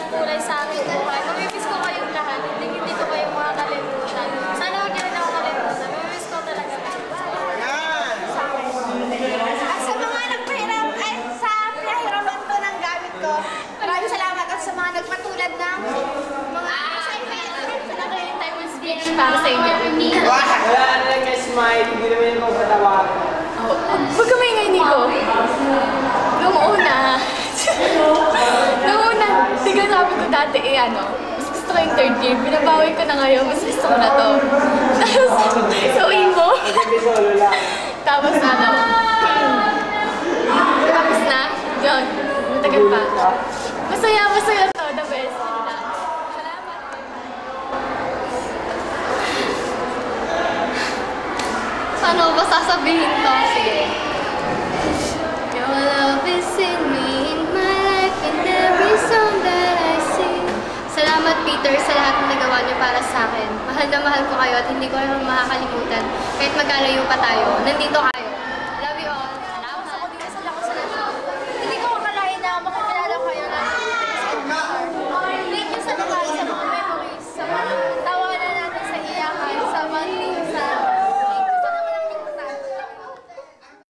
nagkulay sa akin buhay. Mamimiss ko kayong lahat. Hindi ko kayo makakalimutan. Sana huwag niyo rin ako kalimutan. Mamimiss ko talaga. Sa mga nagpahiram, ay sa pinahiraman ko ng gamit ko, maraming salamat at sa mga nagpatulad ng mga Time and speech para sa inyo. Wala na lang kay Smile, hindi naman yung magpatawa. Huwag kami ngayon, Nico. Nung una, tignan sabi ko dati mas gusto ko yung third year. Binabawi ko na ngayon, mas gusto ko na to. So, imo. Tapos tapos na. Yun, matagal pa. Masaya to, the best. Ano ba sasabihin ko? Sige. Your love is in me, in my life, in every song that I sing. Salamat, Peter, sa lahat ng nagawa niyo para sa akin. Mahal na mahal ko kayo at hindi ko kayo makakalimutan. Kahit magkalayo pa tayo, nandito ka